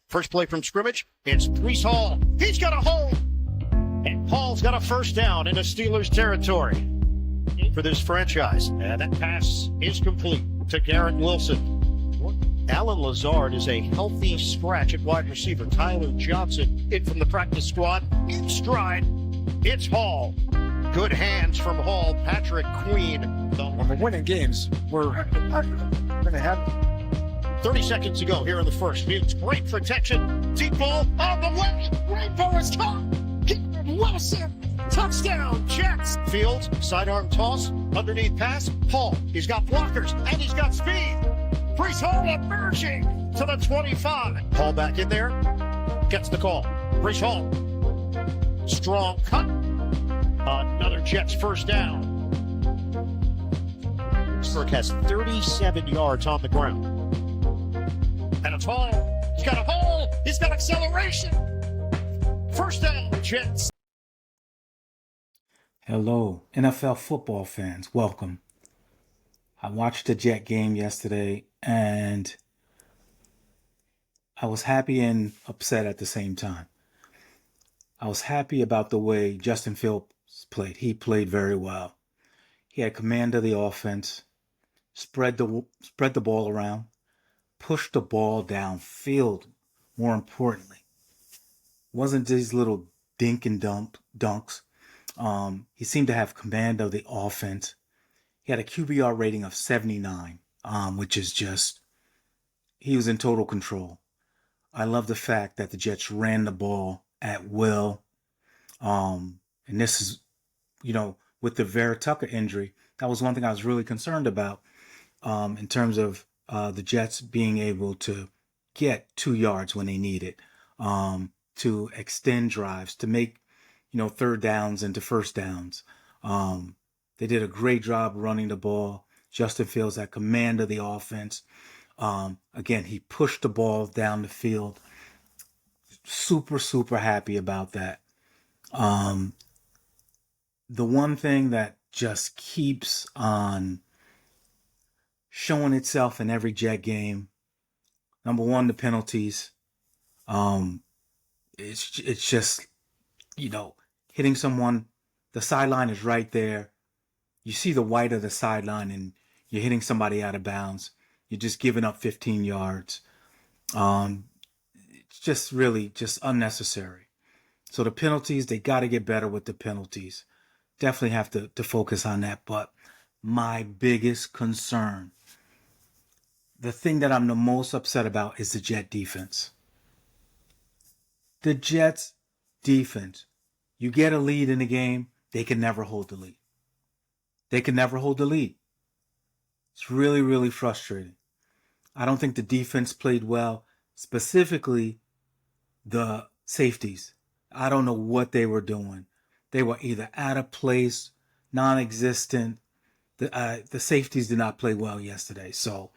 First play from scrimmage, it's Breece Hall. He's got a hole. And Hall's got a first down into Steelers territory for this franchise. And that pass is complete to Garratt Wilson. Allen Lazard is a healthy scratch at wide receiver. Tyler Johnson in from the practice squad. In stride, it's Hall. Good hands from Hall. Patrick Queen. When we're winning games, we're going to have 30 seconds to go here in the first. It's great protection. Deep ball on the way. Great ball is caught. Wilson. Touchdown, Jets. Fields, sidearm toss, underneath pass. Hall. He's got blockers and he's got speed. Breece Hall emerging to the 25. Hall back in there. Gets the call. Breece Hall. Strong cut. Another Jets first down. Pittsburgh has 37 yards on the ground. And it's Hall. He's got a hole. He's got acceleration. First down, Jets. Hello, NFL football fans. Welcome. I watched the Jet game yesterday, and I was happy and upset at the same time. I was happy about the way Justin Fields played. He played very well. He had command of the offense, spread the ball around, pushed the ball downfield. More importantly, wasn't these little dink and dunks. He seemed to have command of the offense. He had a QBR rating of 79, which is just, he was in total control. I love the fact that the Jets ran the ball at will. And this is, with the Vera Tucker injury, that was one thing I was really concerned about in terms of the Jets being able to get 2 yards when they need it, to extend drives, to make, third downs into first downs. They did a great job running the ball. Justin Fields had command of the offense. Again, he pushed the ball down the field. Super, super happy about that. The one thing that just keeps on showing itself in every Jet game, number one, the penalties. It's just, hitting someone, the sideline is right there. You see the white of the sideline and you're hitting somebody out of bounds. You're just giving up 15 yards. It's just really just unnecessary. So the penalties, they got to get better with the penalties. Definitely have to focus on that. But my biggest concern, the thing that I'm the most upset about, is the Jet defense. The Jets defense, you get a lead in the game, they can never hold the lead. They can never hold the lead. It's really, really frustrating. I don't think the defense played well, specifically the safeties. I don't know what they were doing. They were either out of place, non-existent. The safeties did not play well yesterday. So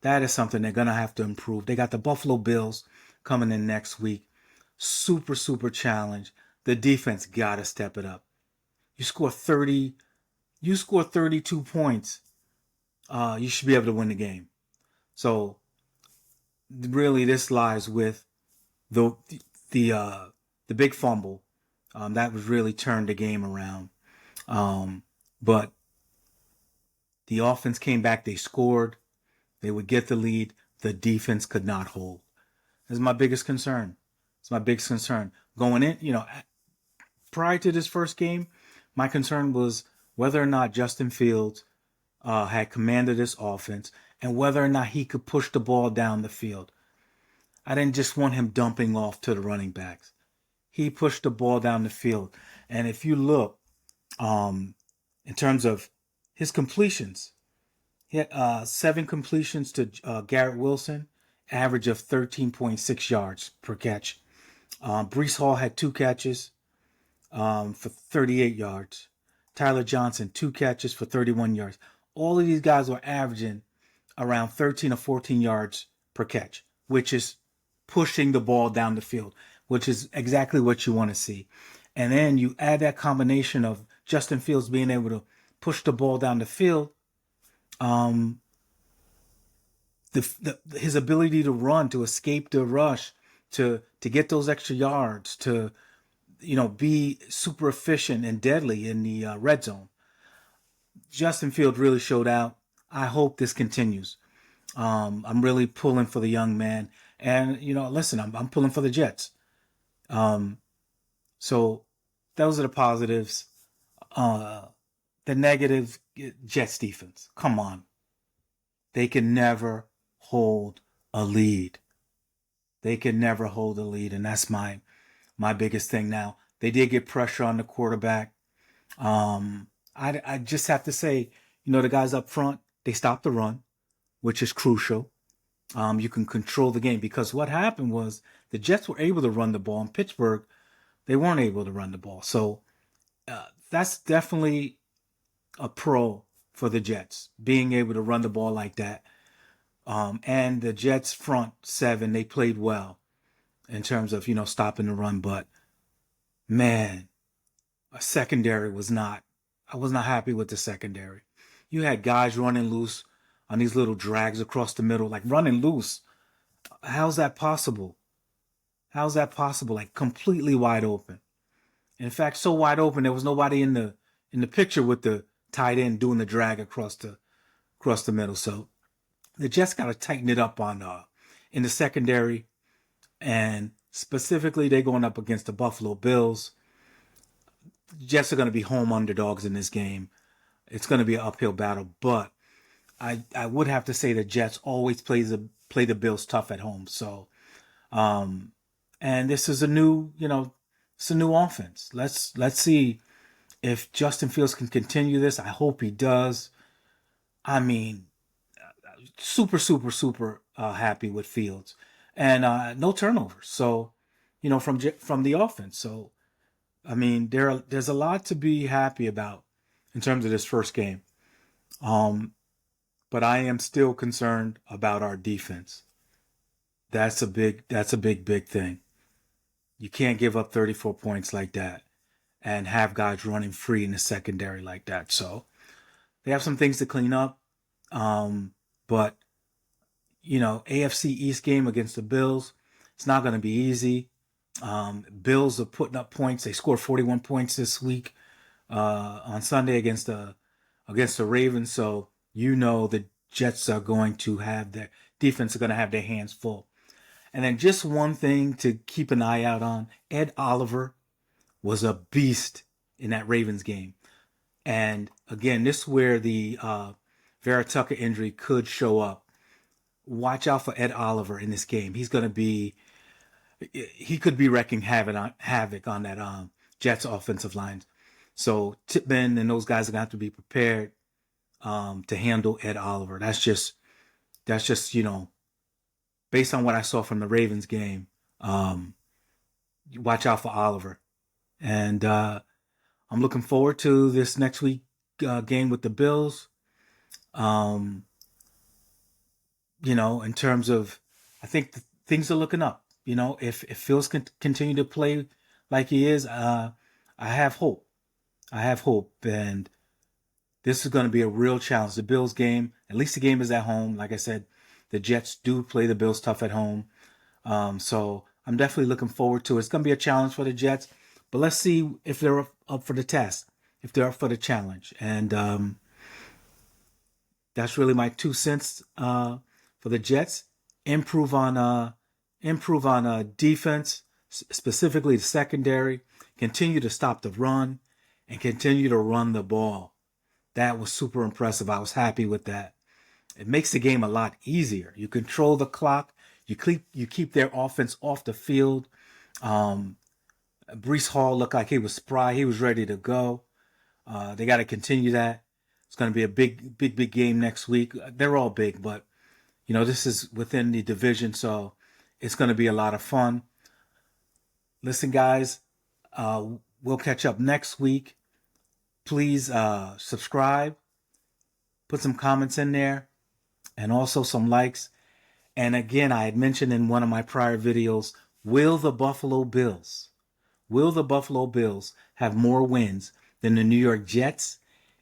that is something they're going to have to improve. They got the Buffalo Bills coming in next week. Super, super challenge. The defense got to step it up. You score 32 points. You should be able to win the game. So really this lies with the big fumble. That was really turned the game around. But the offense came back. They scored. They would get the lead. The defense could not hold. This is my biggest concern. It's my biggest concern. Going in, prior to this first game, my concern was whether or not Justin Fields had command of this offense and whether or not he could push the ball down the field. I didn't just want him dumping off to the running backs. He pushed the ball down the field. And if you look, in terms of his completions, he had 7 completions to Garratt Wilson, average of 13.6 yards per catch. Breece Hall had 2 catches for 38 yards. Tyler Johnson, 2 catches for 31 yards. All of these guys were averaging around 13 or 14 yards per catch, which is pushing the ball down the field, which is exactly what you want to see. And then you add that combination of Justin Fields being able to push the ball down the field, his ability to run, to escape the rush, to get those extra yards, to be super efficient and deadly in the red zone. Justin Field really showed out. I hope this continues. I'm really pulling for the young man, and listen, I'm pulling for the Jets. So those are the positives. The negative, Jets defense. Come on, they can never hold a lead. They can never hold a lead, and that's my biggest thing. Now they did get pressure on the quarterback. I just have to say, the guys up front, they stopped the run, which is crucial. You can control the game, because what happened was the Jets were able to run the ball. In Pittsburgh, they weren't able to run the ball. So that's definitely a pro for the Jets, being able to run the ball like that. And the Jets front seven, they played well in terms of, stopping the run. But man, a secondary I was not happy with the secondary. You had guys running loose on these little drags across the middle, like running loose. How's that possible? How's that possible? Like completely wide open. In fact, so wide open, there was nobody in the picture with the tight end doing the drag across the middle. So the Jets got to tighten it up on in the secondary, and specifically they're going up against the Buffalo Bills. The Jets are going to be home underdogs in this game. It's going to be an uphill battle, but I would have to say the Jets always play the Bills tough at home. So, and this is a new offense. Let's see if Justin Fields can continue this. I hope he does. I mean, super happy with Fields, and no turnovers. So, from the offense. So, I mean, there's a lot to be happy about in terms of this first game. But I am still concerned about our defense. That's a big thing. You can't give up 34 points like that and have guys running free in the secondary like that. So they have some things to clean up. But AFC East game against the Bills, it's not going to be easy. Bills are putting up points. They scored 41 points this week on Sunday against the Ravens. So the Jets are going to have their defense are going to have their hands full. And then just one thing to keep an eye out on: Ed Oliver was a beast in that Ravens game. And again, this is where the Vera Tucker injury could show up. Watch out for Ed Oliver in this game. He could be wreaking havoc on that Jets offensive line. So Tipman and those guys are going to have to be prepared to handle Ed Oliver. That's just based on what I saw from the Ravens game. Watch out for Oliver. And I'm looking forward to this next week game with the Bills. In terms of, I think things are looking up. If Fields can continue to play like he is, I have hope. And this is going to be a real challenge. The Bills game, at least the game is at home. Like I said, the Jets do play the Bills tough at home. So I'm definitely looking forward to it. It's going to be a challenge for the Jets, but let's see if they're up for the test, if they're up for the challenge. And that's really my 2 cents for the Jets. Improve on defense, specifically the secondary. Continue to stop the run and continue to run the ball. That was super impressive. I was happy with that. It makes the game a lot easier. You control the clock. You keep their offense off the field. Breece Hall looked like he was spry. He was ready to go. They got to continue that. It's going to be a big game next week. They're all big, but this is within the division, so it's going to be a lot of fun. Listen, guys, we'll catch up next week. Please subscribe, put some comments in there, and also some likes. And again, I had mentioned in one of my prior videos, will the Buffalo Bills have more wins than the New York Jets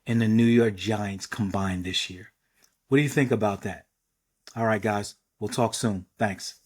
and the New York Giants combined this year? What do you think about that? All right, guys, we'll talk soon. Thanks.